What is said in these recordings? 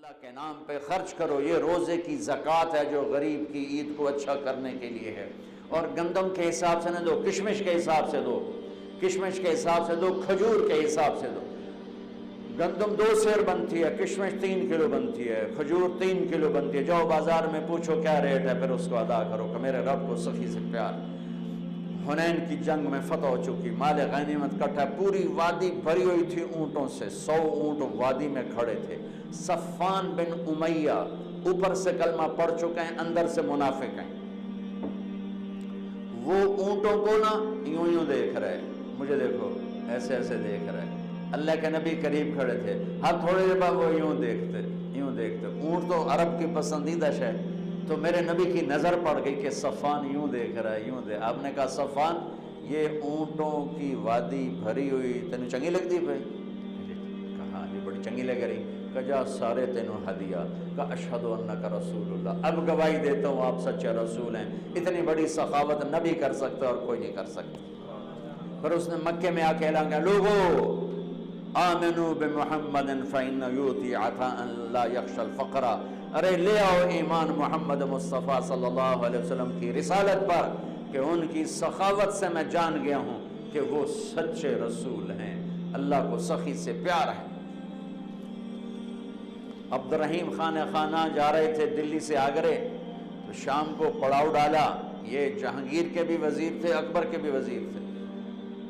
اللہ کے نام پہ خرچ کرو، یہ روزے کی زکوٰۃ ہے جو غریب کی عید کو اچھا کرنے کے لیے ہے۔ اور گندم کے حساب سے نہ دو، کشمش کے حساب سے دو، کشمش کے حساب سے دو، کھجور کے حساب سے دو۔ گندم 2 سیر بنتی ہے، کشمش 3 کلو بنتی ہے، کھجور 3 کلو بنتی ہے۔ جاؤ بازار میں پوچھو کیا ریٹ ہے، پھر اس کو ادا کرو کہ میرے رب کو سخی سے پیار۔ حنین کی جنگ میں فتح ہو چکی، مال غنیمت کٹھا، پوری وادی بھری ہوئی تھی اونٹوں سے، 100 اونٹ وادی میں کھڑے تھے۔ صفان بن امیہ اوپر سے کلمہ پڑھ چکے ہیں، اندر سے منافق ہیں۔ وہ اونٹوں کو نا یوں یوں دیکھ رہے، مجھے دیکھو، ایسے ایسے دیکھ رہے۔ اللہ کے نبی قریب کھڑے تھے، ہر تھوڑے دیر بعد وہ یوں دیکھتے یوں دیکھتے۔ اونٹ تو عرب کی پسندیدہ شے، تو میرے نبی کی نظر پڑ گئی کہ صفان یوں دیکھ رہا ہے، یوں دیکھ۔ آپ نے کہا صفان یہ اونٹوں کی وادی بھری ہوئی تینوں چنگی لگتی پہ؟ کہا جی بڑی چنگی لگ رہی۔ کہا جا سارے تینوں ہدیہ۔ کہا اشہد انک رسول اللہ، اب گواہی دیتا ہوں آپ سچے رسول ہیں۔ اتنی بڑی سخاوت نبی کر سکتا اور کوئی نہیں کر سکتا۔ پھر اس نے مکے میں آ کے اعلان کیا، لوگو آمنوا بمحمد فإن یؤتی عطاء لا یخشى الفقر۔ ارے لے آؤ ایمان محمد مصطفیٰ صلی اللہ علیہ وسلم کی رسالت پر کہ ان کی سخاوت سے میں جان گیا ہوں کہ وہ سچے رسول ہیں، اللہ کو سخی سے پیار ہے۔ عبد الرحیم خانہ جا رہے تھے دلی سے آگرے، تو شام کو پڑاؤ ڈالا۔ یہ جہانگیر کے بھی وزیر تھے، اکبر کے بھی وزیر تھے۔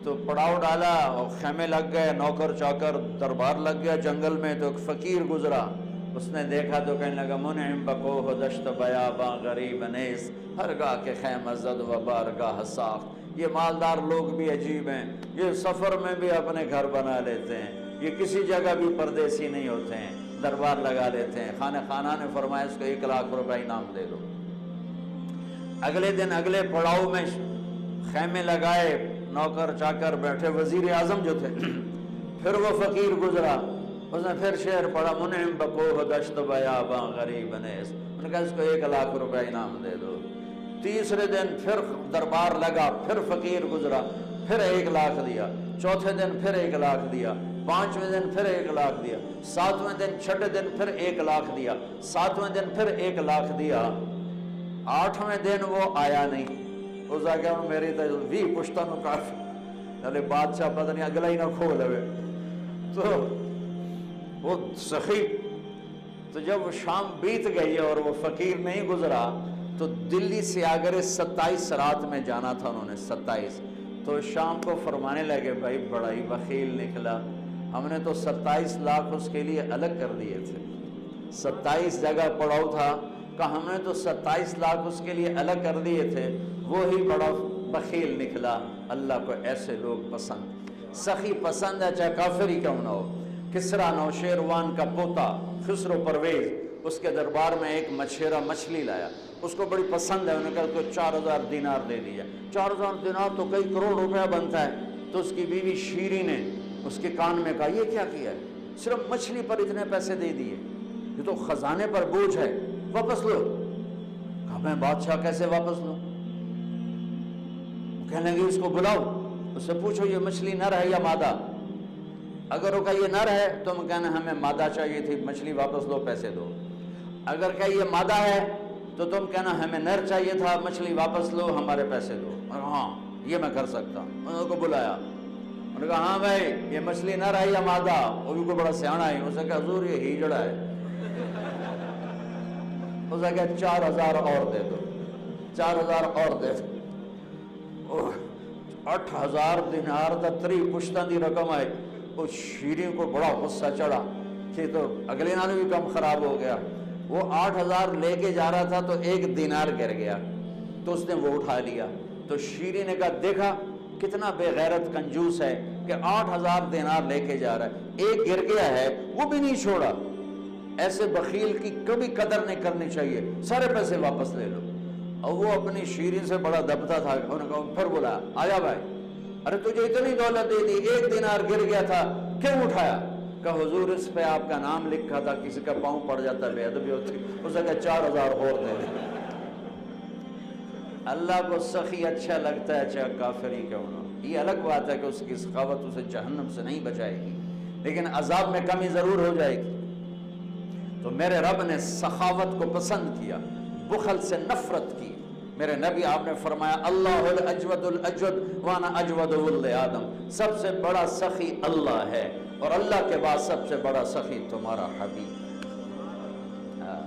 تو پڑاؤ ڈالا اور خیمے لگ گئے، نوکر چاکر دربار لگ گیا جنگل میں۔ تو ایک فقیر گزرا، اس نے دیکھا تو کہنے لگا منعم بکوہ دشت بیاباں غریب نیز، ہرگاہ کے خیمہ زد و بارگاہ ساخت۔ یہ مالدار لوگ بھی عجیب ہیں، یہ سفر میں بھی اپنے گھر بنا لیتے ہیں، یہ کسی جگہ بھی پردیسی نہیں ہوتے ہیں، دربار لگا لیتے ہیں۔ خانہ نے فرمایا اس کو 1 لاکھ روپے انعام دے دو۔ اگلے دن اگلے پڑاؤ میں خیمے لگائے، نوکر چاکر بیٹھے، وزیر اعظم جو تھے۔ پھر وہ فقیر گزرا، اس نے پھر شعر پڑھا منعم بکوہ دشت بیاباں غریب نیز۔ انہوں نے کہا اس کو 1 لاکھ روپے انعام دے دو۔ تیسرے دن پھر دربار لگا، پھر فقیر گزرا، پھر 1 لاکھ دیا۔ چوتھے دن پھر 1 لاکھ دیا۔ 5ویں دن پھر 1 لاکھ دیا۔ 7ویں دن چھٹے دن پھر 1 لاکھ دیا۔ 7ویں دن پھر 1 لاکھ دیا۔ 8ویں دن وہ آیا نہیں۔ اس آگے میری تو بھی پشتہ نو کافی، چلے بادشاہ پتہ نہیں اگلا ہی نہ کھو لوے۔ تو وہ سخی، تو جب شام بیت گئی اور وہ فقیر نہیں گزرا، تو دلی سے آگرے 27 رات میں جانا تھا انہوں نے، 27۔ تو شام کو فرمانے لگے بھائی بڑا ہی بخیل نکلا، ہم نے تو 27 لاکھ اس کے لیے الگ کر دیے تھے، 27 جگہ پڑاؤ تھا، کہ ہم نے تو 27 لاکھ اس کے لیے الگ کر دیے تھے، وہی بڑا بخیل نکلا۔ اللہ کو ایسے لوگ پسند، سخی پسند ہے چاہے کافر ہی کیوں نہ ہو۔ کسریٰ نوشیروان کا پوتا خسرو پرویز، اس کے دربار میں ایک مچھیرا مچھلی لایا، اس کو بڑی پسند ہے، انہوں نے کہا تو 4000 دینار دے دیا۔ 4000 دینار تو کئی کروڑ روپیہ بنتا ہے۔ تو اس کی بیوی شیری نے اس کے کان میں کہا یہ کیا کیا ہے، صرف مچھلی پر اتنے پیسے دے دیے، یہ تو خزانے پر بوجھ ہے، واپس لو۔ کہا میں بادشاہ کیسے واپس لوں؟ کہنے لگے اس کو بلاؤ، اس سے پوچھو یہ مچھلی نر ہے یا مادہ؟ اگر وہ کہا یہ نر ہے تو ہم کہنا ہمیں مادہ چاہیے تھی، مچھلی واپس لو، پیسے دو۔ اگر کہ یہ مادہ ہے تو تم کہنا ہمیں نر چاہیے تھا، مچھلی واپس لو، ہمارے پیسے دو۔ ہاں یہ میں کر سکتا ہوں۔ انہوں کو بلایا، انہوں نے کہا ہاں بھائی یہ مچھلی نر ہے یا مادہ؟ وہ بھی کوئی بڑا سیاںا ہے، اس نے کہا حضور یہ ہیجڑا ہے۔ اس نے کہا 4000 اور دے دو، 4000 اور دے دو۔ 8000 دینار دا 3 پشتہ دی رقم آئی۔ اس شیریں کو بڑا غصہ چڑھا کہ تو اگلے نال بھی کم خراب ہو گیا۔ وہ 8000 لے کے جا رہا تھا تو 1 دینار گر گیا، تو اس نے وہ اٹھا لیا۔ تو شیریں نے کہا دیکھا کتنا بے غیرت کنجوس ہے کہ 8000 دینار لے کے جا رہا ہے، 1 گر گیا ہے وہ بھی نہیں چھوڑا۔ ایسے بخیل کی کبھی قدر نہیں کرنی چاہیے، سارے پیسے واپس لے لو۔ اور وہ اپنی شیریں سے بڑا دبتا تھا، انہوں نے کہا پھر بولا آیا بھائی، ارے تجھے اتنی دولت دے دی، 1 دینار گر گیا تھا کیوں اٹھایا؟ کہ حضور اس پہ آپ کا نام لکھا تھا، کسی کا پاؤں پڑ جاتا بے ادبی ہوتی، اس نے کہا 4000 اور دے دے۔ اللہ کو سخی اچھا لگتا ہے چاہے کافر ہی کیوں نہ ہو۔ یہ الگ بات ہے کہ اس کی سخاوت اسے جہنم سے نہیں بچائے گی، لیکن عذاب میں کمی ضرور ہو جائے گی۔ تو تو میرے رب نے سخاوت کو پسند کیا، بخل سے نفرت کی۔ میرے نبی آپ نے فرمایا اللہ الاجود الاجود وانا اجود ولد آدم، سب سے بڑا سخی اللہ ہے اور اللہ کے بعد سب سے بڑا سخی تمہارا حبیب ہے۔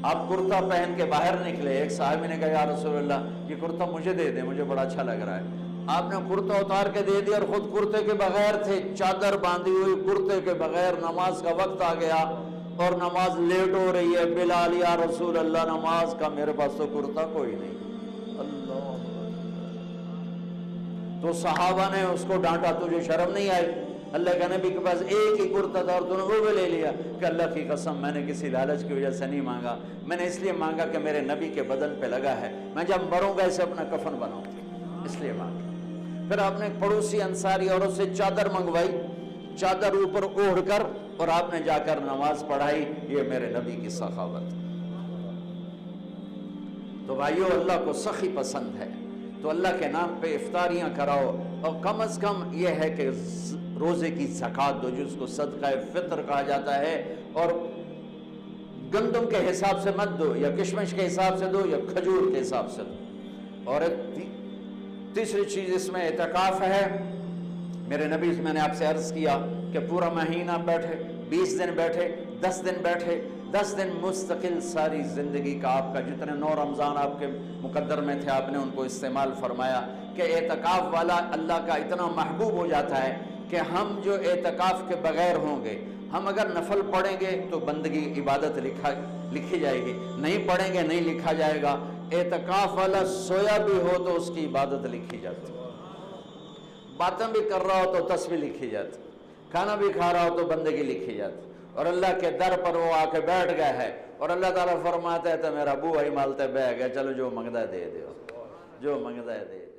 آپ کرتا پہن کے باہر نکلے، ایک صحابی نے کہا یا رسول اللہ یہ کرتا مجھے دے دیں، مجھے بڑا اچھا لگ رہا ہے۔ آپ نے کرتا اتار کے دے دیا اور خود کرتے کے بغیر تھے، چادر باندھی ہوئی کرتے کے بغیر۔ نماز کا وقت آ گیا اور نماز لیٹ ہو رہی ہے، بلال یا رسول اللہ نماز کا، میرے پاس تو کرتا کوئی نہیں۔ اللہ، تو صحابہ نے اس کو ڈانٹا، تجھے شرم نہیں آئی؟ اللہ کے نبی کے پاس ایک ہی کرتا تھا اور تو نے وہ بھی لے لیا کہ اللہ کی قسم میں نے کسی لالچ کی وجہ سے نہیں مانگا، میں نے اس لیے مانگا کہ میرے نبی کے بدن پہ لگا ہے، میں جب مروں گا اسے اپنا کفن بناؤں، اس لیے مانگا۔ پھر آپ نے ایک پڑوسی انصاری عورت سے چادر منگوائی، چادر اوپر اوڑھ کر، اور آپ نے جا کر نماز پڑھائی۔ یہ میرے نبی کی سخاوت۔ تو بھائیو، اللہ کو سخی پسند ہے، تو اللہ کے نام پہ افطاریاں کراؤ، اور کم از کم یہ ہے کہ روزے کی زکوٰۃ دو، جس کو صدقہ فطر کہا جاتا ہے، اور گندم کے حساب سے مت دو، یا کشمش کے حساب سے دو، یا کھجور کے حساب سے دو۔ اور تیسری چیز اس میں اعتکاف ہے۔ میرے نبی، میں نے آپ سے عرض کیا کہ پورا مہینہ بیٹھے، 20 دن بیٹھے، 10 دن بیٹھے، 10 دن مستقل ساری زندگی کا آپ کا جتنے 9 رمضان آپ کے مقدر میں تھے آپ نے ان کو استعمال فرمایا، کہ اعتکاف والا اللہ کا اتنا محبوب ہو جاتا ہے کہ ہم جو اعتکاف کے بغیر ہوں گے، ہم اگر نفل پڑھیں گے تو بندگی عبادت لکھی جائے گی، نہیں پڑھیں گے نہیں لکھا جائے گا۔ اعتکاف والا سویا بھی ہو تو اس کی عبادت لکھی جاتی، باتیں بھی کر رہا ہو تو تسبیح لکھی جاتی، کھانا بھی کھا رہا ہو تو بندگی لکھی جاتی۔ اور اللہ کے در پر وہ آ کے بیٹھ گیا ہے، اور اللہ تعالیٰ فرماتا ہے تو میرا بو وہی مالتے بہ گیا، چلو جو منگتا ہے دے دو، جو منگتا ہے دے دو۔